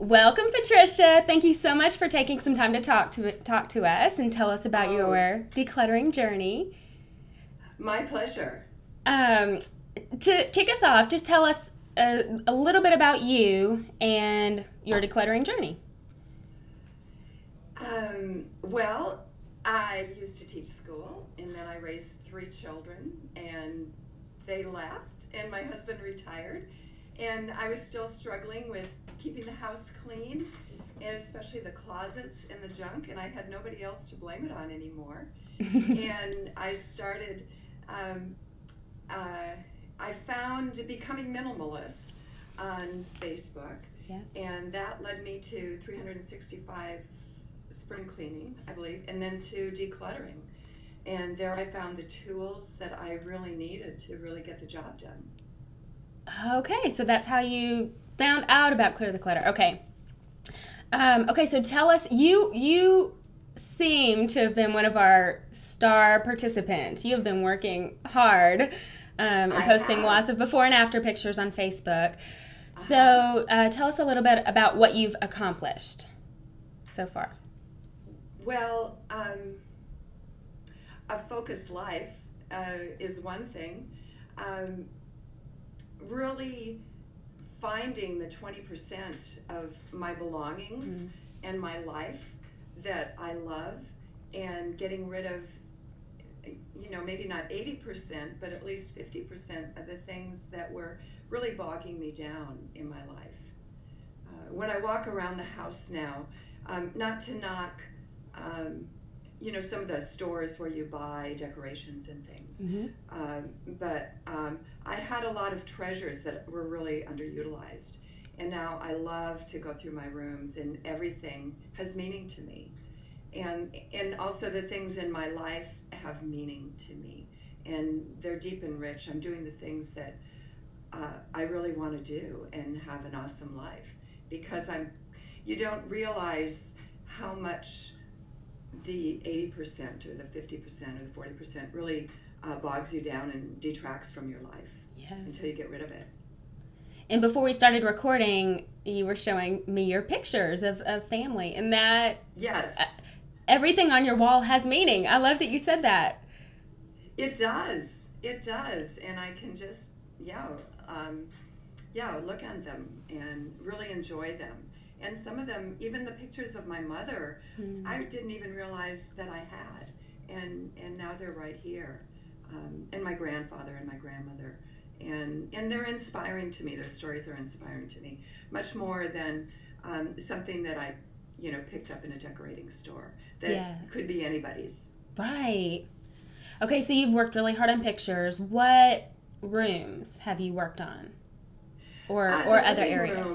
Welcome, Patricia. Thank you so much for taking some time to talk to us and tell us about your decluttering journey. My pleasure. To kick us off, just tell us a little bit about you and your decluttering journey. Well, I used to teach school, and then I raised 3 children, and they left, and my husband retired, and I was still struggling with keeping the house clean, and especially the closets and the junk, and I had nobody else to blame it on anymore. And I started, I found Becoming Minimalist on Facebook, Yes. and that led me to 365 spring cleaning, I believe, and then to decluttering. And there I found the tools that I really needed to really get the job done. Okay, so that's how you found out about Clear the Clutter. Okay. Okay, so tell us, you seem to have been one of our star participants. You have been working hard and posting lots of before and after pictures on Facebook. So tell us a little bit about what you've accomplished so far. Well, a focused life is one thing. Really finding the 20% of my belongings and my life that I love, and getting rid of, maybe not 80%, but at least 50% of the things that were really bogging me down in my life. When I walk around the house now, not to knock some of the stores where you buy decorations and things. But I had a lot of treasures that were really underutilized. And now I love to go through my rooms, and everything has meaning to me. And also the things in my life have meaning to me. And they're deep and rich. I'm doing the things that I really want to do and have an awesome life. Because you don't realize how much the 80% or the 50% or the 40% really bogs you down and detracts from your life. Yes. Until you get rid of it. And before we started recording, you were showing me your pictures of family, and that yes, everything on your wall has meaning. I love that you said that. It does, and I can just look at them and really enjoy them. And some of them, even the pictures of my mother, I didn't even realize that I had. And now they're right here. And my grandfather and my grandmother. And they're inspiring to me. Their stories are inspiring to me. Much more than something that I, picked up in a decorating store. That could be anybody's. Right. Okay, so you've worked really hard on pictures. What rooms have you worked on? Or other areas?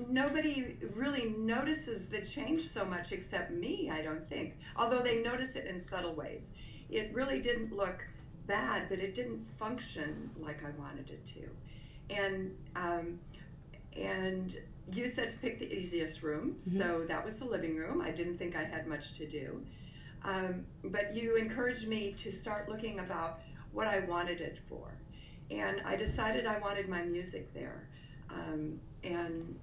Nobody really notices the change so much except me, I don't think. Although they notice it in subtle ways. It really didn't look bad, but it didn't function like I wanted it to. And you said to pick the easiest room, so that was the living room. I didn't think I had much to do. But you encouraged me to start looking about what I wanted it for. And I decided I wanted my music there. And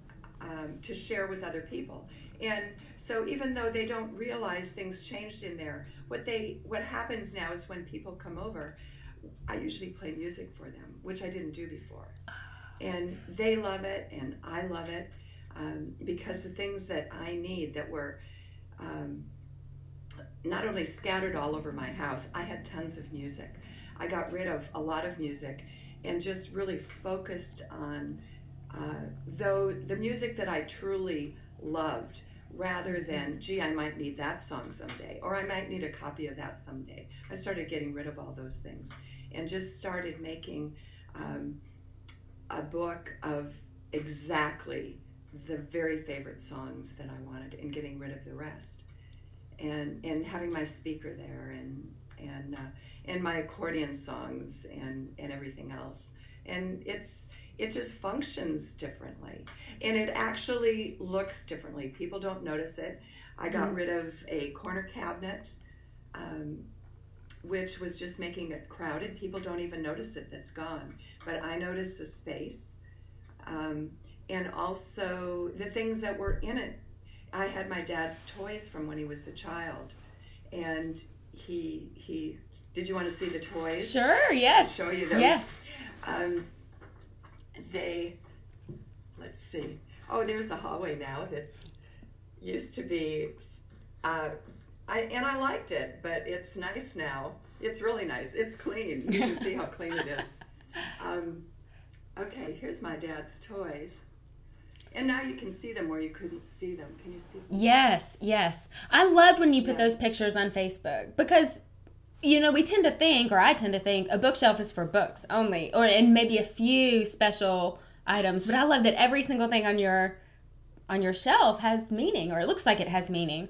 to share with other people. And so even though they don't realize things changed in there, what happens now is when people come over, I usually play music for them, which I didn't do before. And they love it, and I love it, because the things that I need that were not only scattered all over my house, I had tons of music. I got rid of a lot of music and just really focused on the music that I truly loved, rather than, gee, I might need that song someday, or I might need a copy of that someday. I started getting rid of all those things and just started making a book of exactly the very favorite songs that I wanted, and getting rid of the rest. And having my speaker there, and my accordion songs and everything else. And it just functions differently. And it actually looks differently. People don't notice it. I got rid of a corner cabinet, which was just making it crowded. People don't even notice it, that's gone. But I notice the space. and also the things that were in it. I had my dad's toys from when he was a child, and he did you want to see the toys? Sure, yes. I'll show you them. Yes. Let's see. Oh, there's the hallway now. That's used to be, I liked it, but it's nice now. It's really nice. It's clean. You can see how clean it is. Okay, here's my dad's toys. And now you can see them where you couldn't see them. Can you see them? Yes, yes. I loved when you put those pictures on Facebook because, you know, we tend to think, or I tend to think, a bookshelf is for books only, and maybe a few special items. But I love that every single thing on your shelf has meaning, or it looks like it has meaning.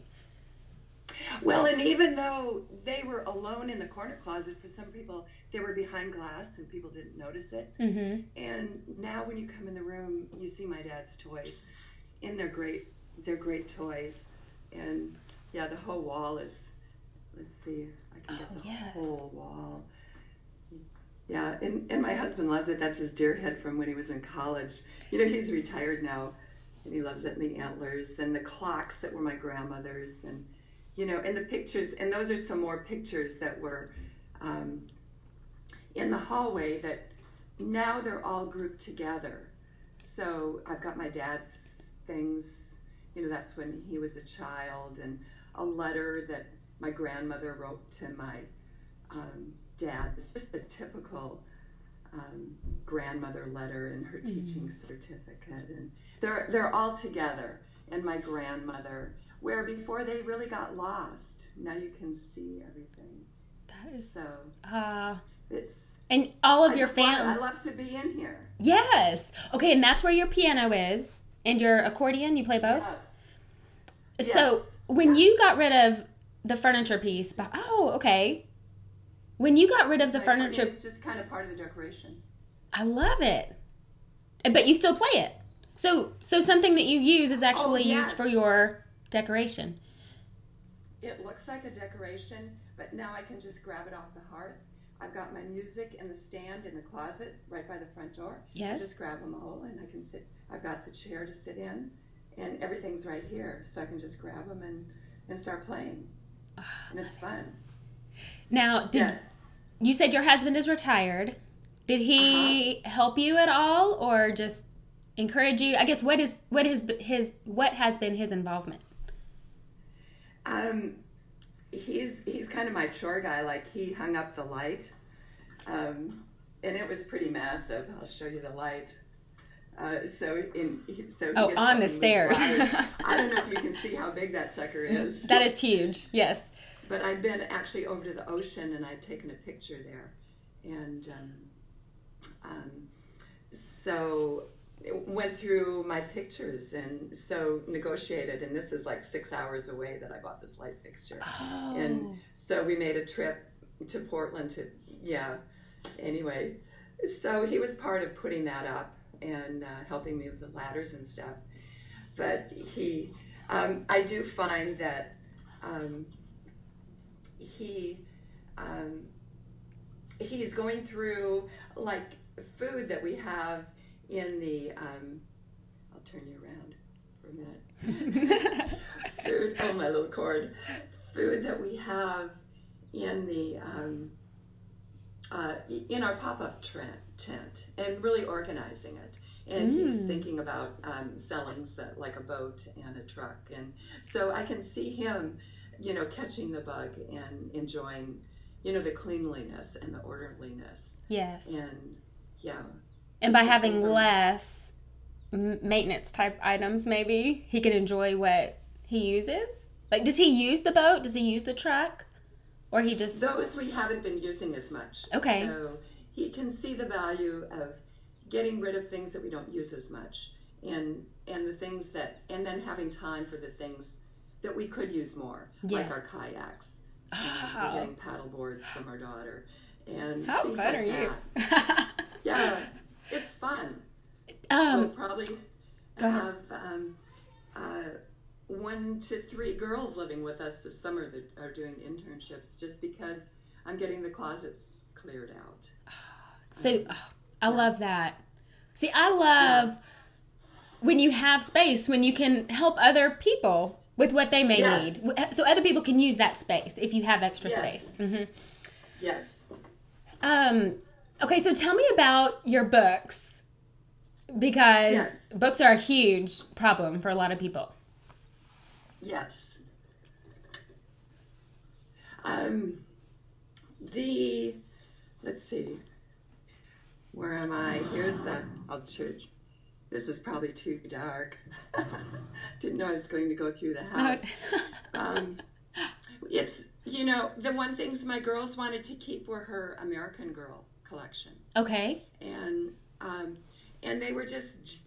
Well, and even though they were alone in the corner closet, for some people, they were behind glass and people didn't notice it. Mm-hmm. And now when you come in the room, you see my dad's toys. And they're great. They're great toys. And yeah, the whole wall is, let's see, I can get the whole wall. Yeah, and my husband loves it. That's his deer head from when he was in college. You know, he's retired now, and he loves it, and the antlers, and the clocks that were my grandmother's, and you know, and the pictures, and those are some more pictures that were in the hallway that now they're all grouped together. So I've got my dad's things, you know, that's when he was a child, and a letter that my grandmother wrote to my dad. It's just a typical grandmother letter and her teaching certificate, and they're all together. And my grandmother, where before they really got lost, now you can see everything. That is so. It's and all of your family. I love to be in here. Yes. Okay, and that's where your piano is, and your accordion. You play both. Yes. So when you got rid of the furniture piece, okay. When you got rid of the furniture, it's just kind of part of the decoration. I love it, but you still play it. So something that you use is actually used for your decoration. It looks like a decoration, but now I can just grab it off the hearth. I've got my music in the stand in the closet right by the front door. Yes. I just grab them all, and I can sit. I've got the chair to sit in, and everything's right here, so I can just grab them and start playing, and it's fun. Now, you said your husband is retired? Did he help you at all, or just encourage you? I guess what has been his involvement? He's kind of my chore guy. Like, he hung up the light, and it was pretty massive. I'll show you the light. So on the stairs. I don't know if you can see how big that sucker is. That is huge. Yes. But I've been actually over to the ocean, and I've taken a picture there, and so it went through my pictures, and so negotiated. And this is like 6 hours away that I bought this light fixture, and so we made a trip to Portland to Anyway, so he was part of putting that up and helping me with the ladders and stuff. But I do find that. He's going through like food that we have in the I'll turn you around for a minute. Food, oh my little cord. Food that we have in the in our pop-up tent, and really organizing it. And he was thinking about selling like a boat and a truck, and so I can see him, you know, catching the bug and enjoying, you know, the cleanliness and the orderliness. Yes. And and by having less maintenance type items, maybe he can enjoy what he uses. Like, does he use the boat? Does he use the truck? Or he just... Those we haven't been using as much. Okay. So he can see the value of getting rid of things that we don't use as much, and the things that, and then having time for the things that we could use more, like our kayaks. We're getting paddle boards from our daughter, and how things fun like are you? Yeah, it's fun. We'll probably have 1 to 3 girls living with us this summer that are doing internships, just because I'm getting the closets cleared out. So I love that. See, I love when you have space, when you can help other people with what they may Yes. need. So other people can use that space if you have extra Yes. space. Mm-hmm. Yes. Okay, so tell me about your books, because Yes. books are a huge problem for a lot of people. Yes. Let's see, where am I? Here's the, I'll church. This is probably too dark. Didn't know I was going to go through the house. It's, the one things my girls wanted to keep were her American Girl collection. Okay. And they were just,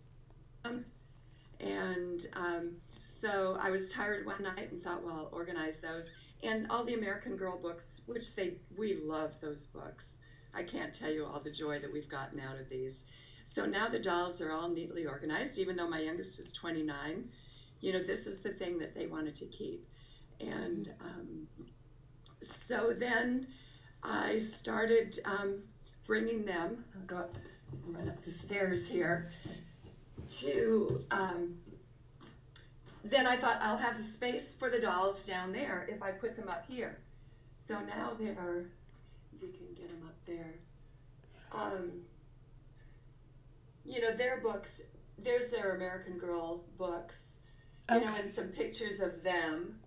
so I was tired one night and thought, well, I'll organize those. And all the American Girl books, which we love those books. I can't tell you all the joy that we've gotten out of these. So now the dolls are all neatly organized, even though my youngest is 29. This is the thing that they wanted to keep. And so then I started bringing them, I'll run up the stairs here, to, then I thought I'll have the space for the dolls down there if I put them up here. So now they are, if you can get them up there, their books, there's their American Girl books, Okay. And some pictures of them,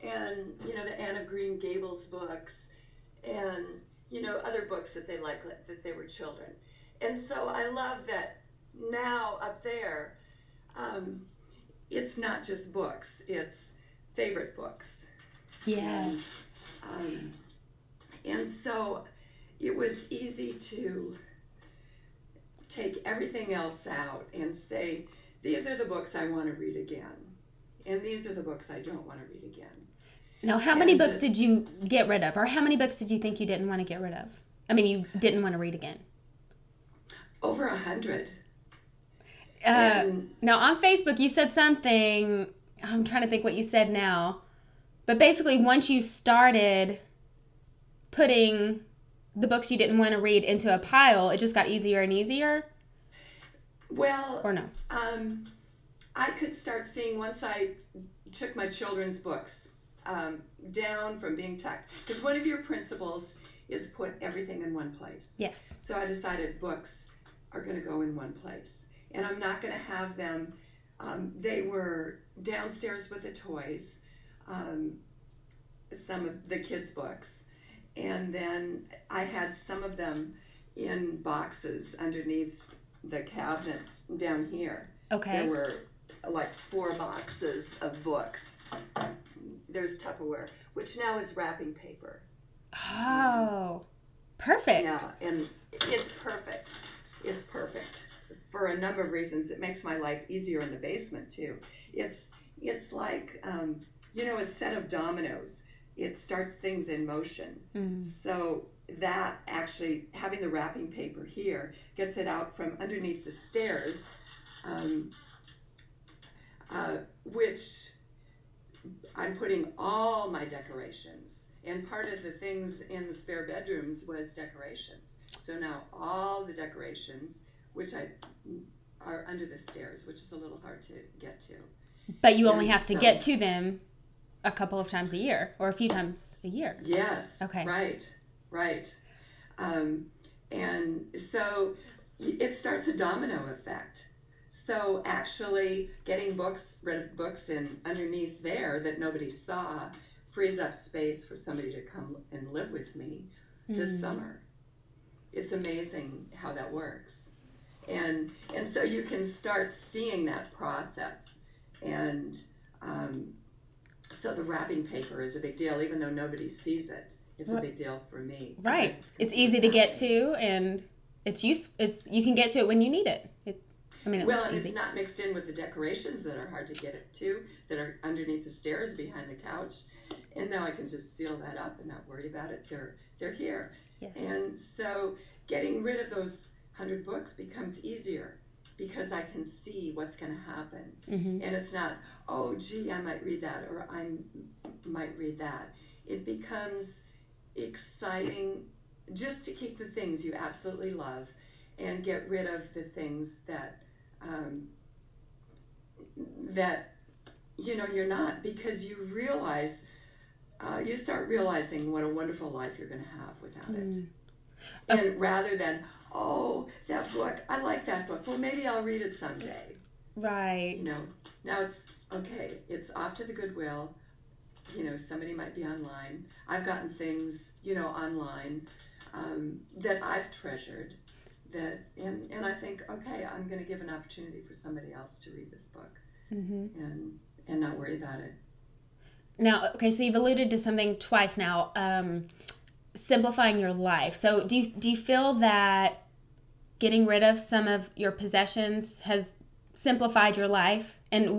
and, the Anne of Green Gables books, and, other books that they liked, that they were children. And so I love that now up there, it's not just books, it's favorite books. Yes. And so it was easy to take everything else out and say, these are the books I want to read again, and these are the books I don't want to read again. Now, how many books did you get rid of? Or how many books did you think you didn't want to get rid of? I mean, you didn't want to read again. Over 100. Now, on Facebook, you said something, I'm trying to think what you said now, but basically, once you started putting the books you didn't want to read into a pile, it just got easier and easier? Well, or no? I could start seeing, once I took my children's books down from being tucked, because one of your principles is put everything in one place. Yes. So I decided books are going to go in one place. And I'm not going to have them, they were downstairs with the toys, some of the kids' books. And then I had some of them in boxes underneath the cabinets down here. Okay. There were like 4 boxes of books. There's Tupperware, which now is wrapping paper. Oh, perfect. Yeah, and it's perfect. It's perfect for a number of reasons. It makes my life easier in the basement too. It's like a set of dominoes. It starts things in motion. Mm-hmm. So that actually, having the wrapping paper here, gets it out from underneath the stairs, which I'm putting all my decorations. And part of the things in the spare bedrooms was decorations. So now all the decorations, which are under the stairs, which is a little hard to get to. But you only have to get to them a couple of times a year, or a few times a year. Yes. Okay. Right. And so it starts a domino effect. So actually getting rid of books in underneath there that nobody saw frees up space for somebody to come and live with me this summer. It's amazing how that works. And so you can start seeing that process. And so the wrapping paper is a big deal, even though nobody sees it. It's a big deal for me. Right. It's easy to get to, and you can get to it when you need it. It looks easy. It's not mixed in with the decorations that are hard to get it to, that are underneath the stairs behind the couch. And now I can just seal that up and not worry about it. They're here. Yes. And so getting rid of those 100 books becomes easier because I can see what's going to happen. Mm-hmm. And it's not, oh, gee, I might read that, or I might read that. It becomes exciting just to keep the things you absolutely love and get rid of the things that that, you're not, because you realize, you start realizing what a wonderful life you're going to have without it. And rather than, oh, that book, I like that book. Well, maybe I'll read it someday. Right. Now it's, okay, it's off to the Goodwill. Somebody might be online. I've gotten things, online that I've treasured and I think, okay, I'm going to give an opportunity for somebody else to read this book and not worry about it. Now, okay, so you've alluded to something twice now, simplifying your life. So do you feel that getting rid of some of your possessions has simplified your life? And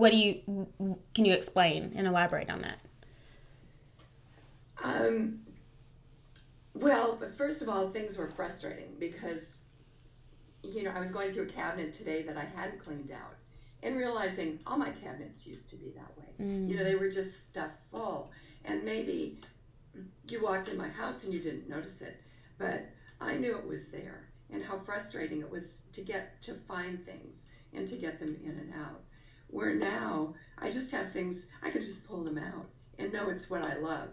can you explain and elaborate on that? Well, first of all, things were frustrating because, I was going through a cabinet today that I hadn't cleaned out and realizing all my cabinets used to be that way. They were just stuffed full. And maybe you walked in my house and you didn't notice it, but I knew it was there and how frustrating it was to find things and to get them in and out. Where now, I just have things, I can just pull them out and know it's what I love.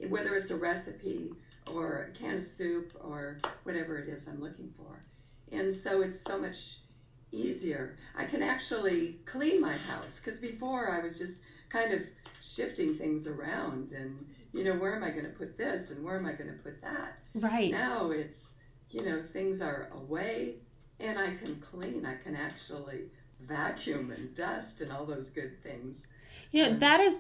Whether it's a recipe or a can of soup or whatever it is I'm looking for. And so it's so much easier. I can actually clean my house, because before I was just kind of shifting things around and, where am I going to put this and where am I going to put that? Right. Now it's, things are away and I can clean. I can actually vacuum and dust and all those good things. That is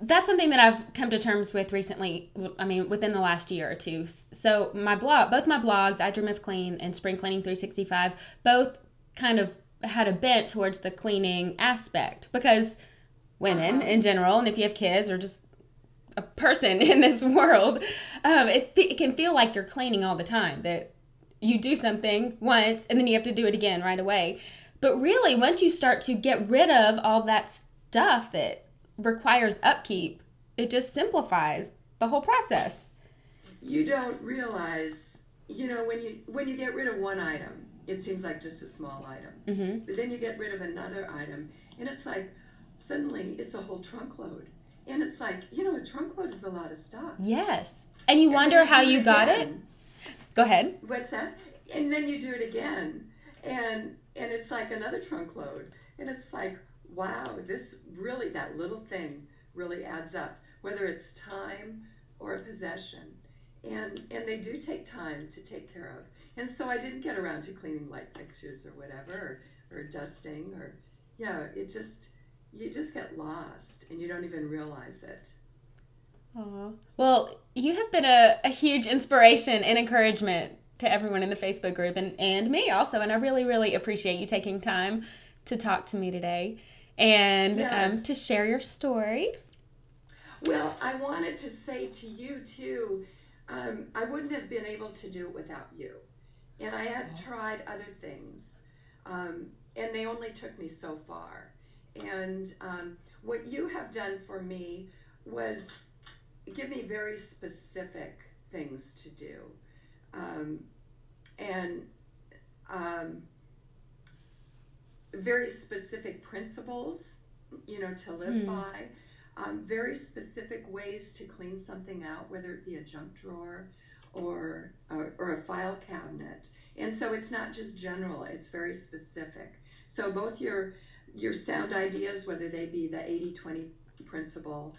that's something that I've come to terms with recently. I mean, within the last year or two. So both my blogs, I Dream of Clean and Spring Cleaning 365, both kind of had a bent towards the cleaning aspect, because women in general, and if you have kids or just a person in this world, it can feel like you're cleaning all the time, that you do something once and then you have to do it again right away. But really, once you start to get rid of all that stuff that requires upkeep, it just simplifies the whole process. You don't realize, when you get rid of one item, it seems like just a small item. But then you get rid of another item, and it's like, suddenly it's a whole trunk load. And it's like, a trunk load is a lot of stuff. Yes. And you wonder how you got it. Go ahead. What's that? And then you do it again. And it's like another trunk load. And it's like, wow, that little thing really adds up, whether it's time or a possession. And they do take time to take care of. And so I didn't get around to cleaning light fixtures or whatever, or dusting, or, you just get lost and you don't even realize it. Aww. Well, you have been a huge inspiration and encouragement to everyone in the Facebook group and me also. And I really, really appreciate you taking time to talk to me today and to share your story. Well, I wanted to say to you, too, I wouldn't have been able to do it without you. And I had tried other things, and they only took me so far. And what you have done for me was give me very specific things to do. Very specific principles, to live by. Very specific ways to clean something out, whether it be a junk drawer or a file cabinet. And so it's not just general, it's very specific. So both your sound ideas, whether they be the 80-20 principle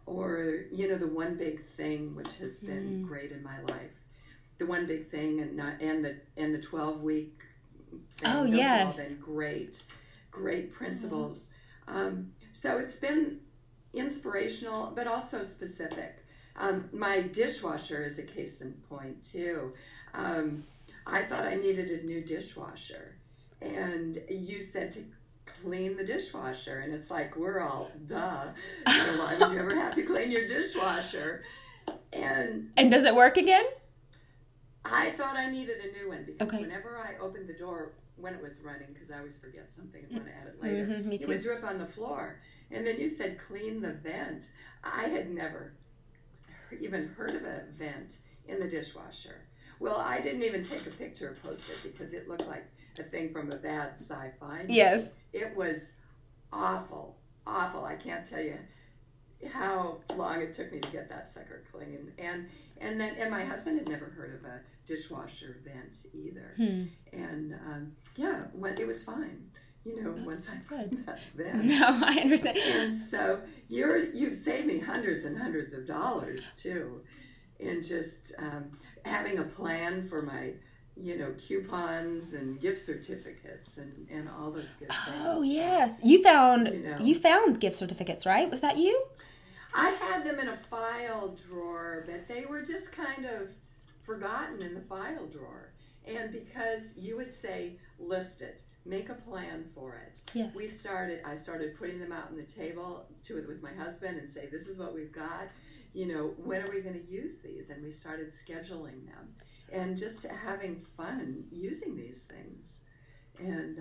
or, the one big thing, which has been great in my life. The one big thing and the 12-week thing. Oh, those yes. have all been great principles. So it's been inspirational, but also specific. My dishwasher is a case in point, too. I thought I needed a new dishwasher. And you said to clean the dishwasher. And it's like, we're all, duh. Why would you ever have to clean your dishwasher? And does it work again? I thought I needed a new one because whenever I opened the door when it was running, because I always forget something and want to add it later, me too. It would drip on the floor. And then you said clean the vent. I had never even heard of a vent in the dishwasher. Well, I didn't even take a picture and post it because it looked like a thing from a bad sci-fi movie. Yes. It was awful, awful. I can't tell you how long it took me to get that sucker clean. And my husband had never heard of a dishwasher vent either. And yeah, it was fine. You know, once I put that vent. No, I understand. And so you've saved me hundreds and hundreds of dollars too, in just having a plan for my, you know, coupons and gift certificates and all those good things. Oh yes, you found gift certificates, right? Was that you? I had them in a file drawer, but they were just kind of forgotten in the file drawer. And because you would say, list it, make a plan for it. Yes. I started putting them out on the table with my husband and say, this is what we've got. You know, when are we going to use these? And we started scheduling them and just having fun using these things. And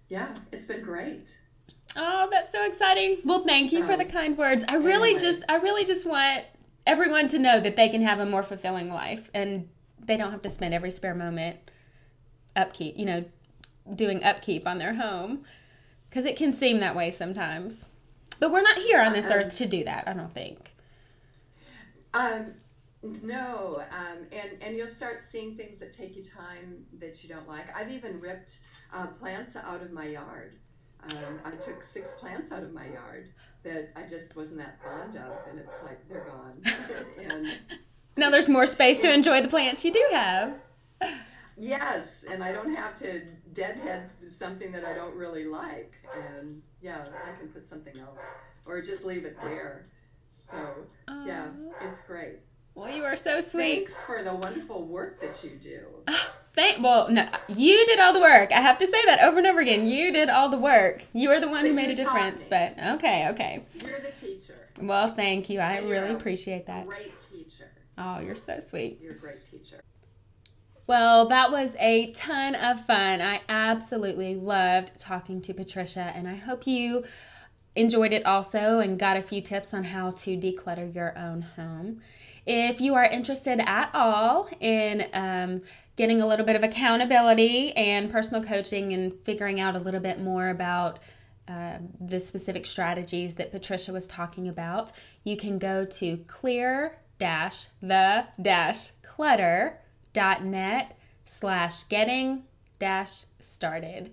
yeah, it's been great. Oh, that's so exciting. Well, thank you for the kind words. I really just want everyone to know that they can have a more fulfilling life and they don't have to spend every spare moment doing upkeep on their home, because it can seem that way sometimes. But we're not here on this earth to do that, I don't think. No, and you'll start seeing things that take you time that you don't like. I've even ripped plants out of my yard. I took 6 plants out of my yard that I just wasn't that fond of, and it's like they're gone. And now there's more space to enjoy the plants you do have. Yes, and I don't have to deadhead something that I don't really like, and yeah, I can put something else or just leave it there. So yeah, it's great. Well, you are so sweet. Thanks for the wonderful work that you do. No, you did all the work. I have to say that over and over again. You did all the work. You are the one who made a difference. But okay. You're the teacher. Well, thank you. I really appreciate that. Great teacher. Oh, you're so sweet. You're a great teacher. Well, that was a ton of fun. I absolutely loved talking to Patricia, and I hope you enjoyed it also and got a few tips on how to declutter your own home. If you are interested at all in getting a little bit of accountability and personal coaching and figuring out a little bit more about the specific strategies that Patricia was talking about, you can go to clear-the-clutter.net/getting-started.